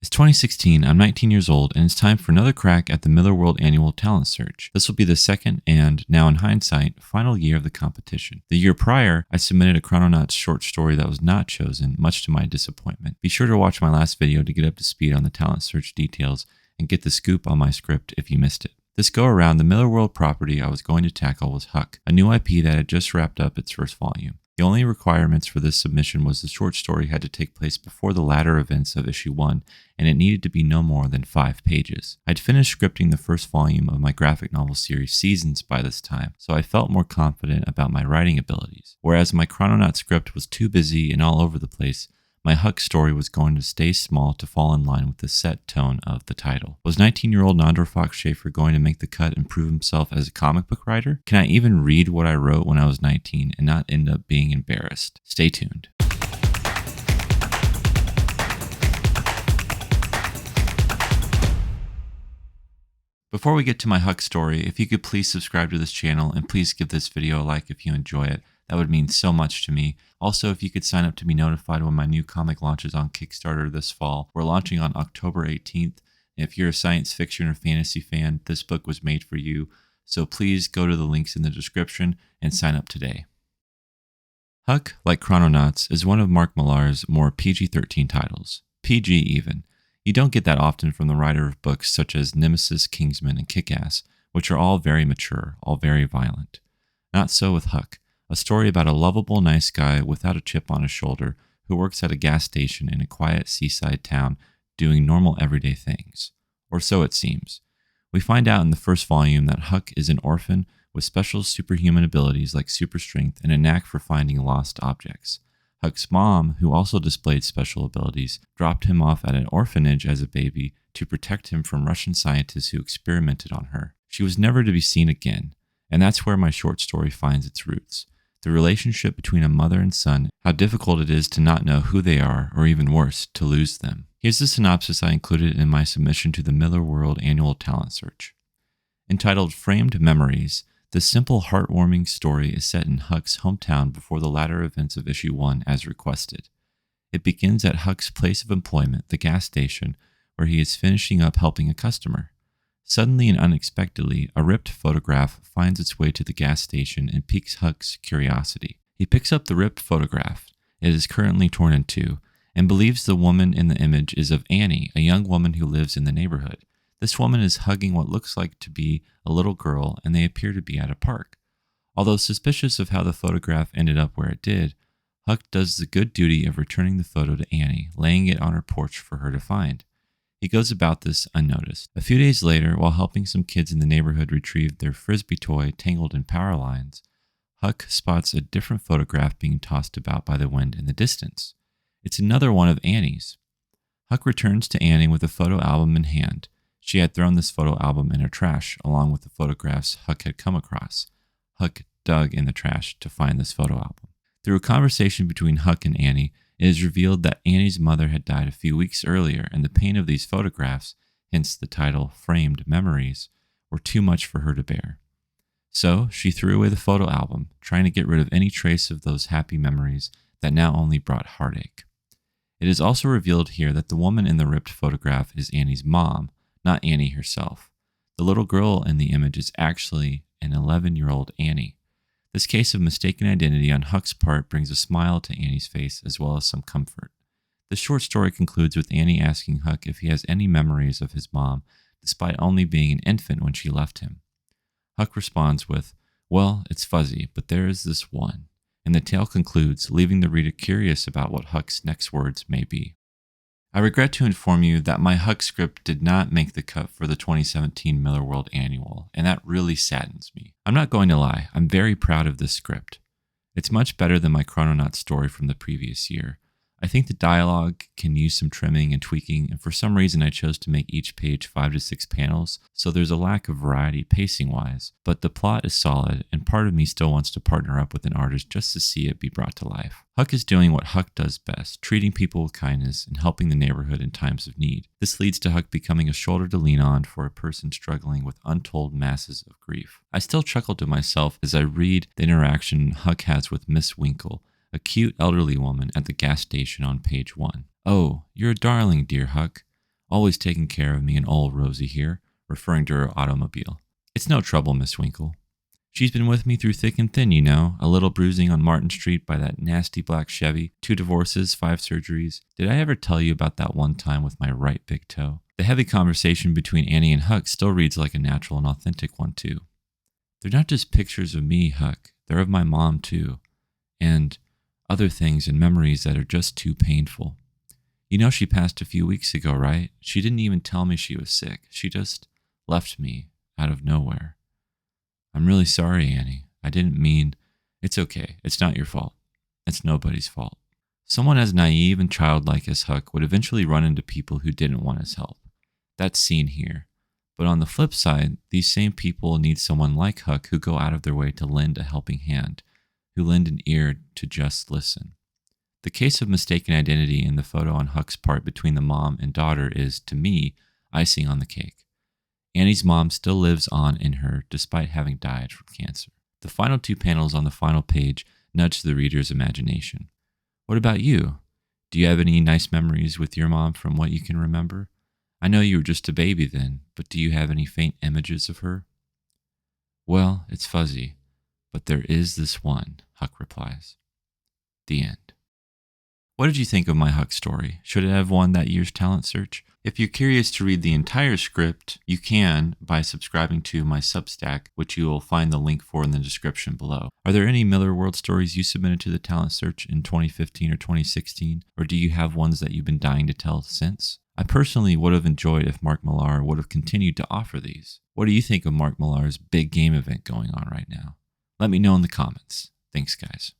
It's 2016, I'm 19 years old, and it's time for another crack at the Miller World Annual Talent Search. This will be the second and, now in hindsight, final year of the competition. The year prior, I submitted a Chrononauts short story that was not chosen, much to my disappointment. Be sure to watch my last video to get up to speed on the talent search details and get the scoop on my script if you missed it. This go-around, the Miller World property I was going to tackle was Huck, a new IP that had just wrapped up its first volume. The only requirements for this submission was the short story had to take place before the latter events of issue 1, and it needed to be no more than 5 pages. I'd finished scripting the first volume of my graphic novel series Seasons by this time, so I felt more confident about my writing abilities. Whereas my Chrononauts script was too busy and all over the place, my Huck story was going to stay small to fall in line with the set tone of the title. Was 19-year-old Nandor Foxhole going to make the cut and prove himself as a comic book writer? Can I even read what I wrote when I was 19 and not end up being embarrassed? Stay tuned. Before we get to my Huck story, if you could please subscribe to this channel and please give this video a like if you enjoy it. That would mean so much to me. Also, if you could sign up to be notified when my new comic launches on Kickstarter this fall. We're launching on October 18th. If you're a science fiction or fantasy fan, this book was made for you. So please go to the links in the description and sign up today. Huck, like Chrononauts, is one of Mark Millar's more PG-13 titles. PG even. You don't get that often from the writer of books such as Nemesis, Kingsman, and Kick-Ass, which are all very mature, all very violent. Not so with Huck. A story about a lovable, nice guy without a chip on his shoulder who works at a gas station in a quiet seaside town doing normal everyday things. Or so it seems. We find out in the first volume that Huck is an orphan with special superhuman abilities like super strength and a knack for finding lost objects. Huck's mom, who also displayed special abilities, dropped him off at an orphanage as a baby to protect him from Russian scientists who experimented on her. She was never to be seen again, and that's where my short story finds its roots. The relationship between a mother and son, how difficult it is to not know who they are, or even worse, to lose them. Here's the synopsis I included in my submission to the Miller World Annual Talent Search. Entitled Framed Memories, this simple, heartwarming story is set in Huck's hometown before the latter events of issue 1 as requested. It begins at Huck's place of employment, the gas station, where he is finishing up helping a customer. Suddenly and unexpectedly, a ripped photograph finds its way to the gas station and piques Huck's curiosity. He picks up the ripped photograph, it is currently torn in two, and believes the woman in the image is of Annie, a young woman who lives in the neighborhood. This woman is hugging what looks like to be a little girl, and they appear to be at a park. Although suspicious of how the photograph ended up where it did, Huck does the good duty of returning the photo to Annie, laying it on her porch for her to find. He goes about this unnoticed. A few days later, while helping some kids in the neighborhood retrieve their frisbee toy tangled in power lines, Huck spots a different photograph being tossed about by the wind in the distance. It's another one of Annie's. Huck returns to Annie with a photo album in hand. She had thrown this photo album in her trash, along with the photographs Huck had come across. Huck dug in the trash to find this photo album. Through a conversation between Huck and Annie, it is revealed that Annie's mother had died a few weeks earlier, and the pain of these photographs, hence the title Framed Memories, were too much for her to bear. So she threw away the photo album, trying to get rid of any trace of those happy memories that now only brought heartache. It is also revealed here that the woman in the ripped photograph is Annie's mom, not Annie herself. The little girl in the image is actually an 11-year-old Annie. This case of mistaken identity on Huck's part brings a smile to Annie's face as well as some comfort. The short story concludes with Annie asking Huck if he has any memories of his mom, despite only being an infant when she left him. Huck responds with, "Well, it's fuzzy, but there is this one," and the tale concludes, leaving the reader curious about what Huck's next words may be. I regret to inform you that my Huck script did not make the cut for the 2017 Miller World Annual, and that really saddens me. I'm not going to lie, I'm very proud of this script. It's much better than my Chrononauts story from the previous year. I think the dialogue can use some trimming and tweaking, and for some reason I chose to make each page 5 to 6 panels, so there's a lack of variety pacing-wise, but the plot is solid, and part of me still wants to partner up with an artist just to see it be brought to life. Huck is doing what Huck does best, treating people with kindness and helping the neighborhood in times of need. This leads to Huck becoming a shoulder to lean on for a person struggling with untold masses of grief. I still chuckle to myself as I read the interaction Huck has with Miss Winkle, a cute elderly woman at the gas station on page 1. "Oh, you're a darling, dear Huck. always taking care of me and old Rosie here, referring to her automobile. It's no trouble, Miss Winkle. She's been with me through thick and thin, you know. A little bruising on Martin Street by that nasty black Chevy, 2 divorces, 5 surgeries. Did I ever tell you about that one time with my right big toe? The heavy conversation between Annie and Huck still reads like a natural and authentic one, too. They're not just pictures of me, Huck. They're of my mom, too. And other things and memories that are just too painful. You know she passed a few weeks ago, right? She didn't even tell me she was sick. She just left me out of nowhere. I'm really sorry, Annie. I didn't mean... It's okay. It's not your fault. It's nobody's fault. Someone as naive and childlike as Huck would eventually run into people who didn't want his help. That's seen here. But on the flip side, these same people need someone like Huck who go out of their way to lend a helping hand, who lend an ear to just listen. The case of mistaken identity in the photo on Huck's part between the mom and daughter is, to me, icing on the cake. Annie's mom still lives on in her despite having died from cancer. The final 2 panels on the final page nudge the reader's imagination. What about you? Do you have any nice memories with your mom from what you can remember? I know you were just a baby then, but do you have any faint images of her? Well, it's fuzzy, but there is this one, Huck replies. The end. What did you think of my Huck story? Should it have won that year's talent search? If you're curious to read the entire script, you can by subscribing to my Substack, which you will find the link for in the description below. Are there any Miller World stories you submitted to the talent search in 2015 or 2016, or do you have ones that you've been dying to tell since? I personally would have enjoyed if Mark Millar would have continued to offer these. What do you think of Mark Millar's big game event going on right now? Let me know in the comments. Thanks, guys.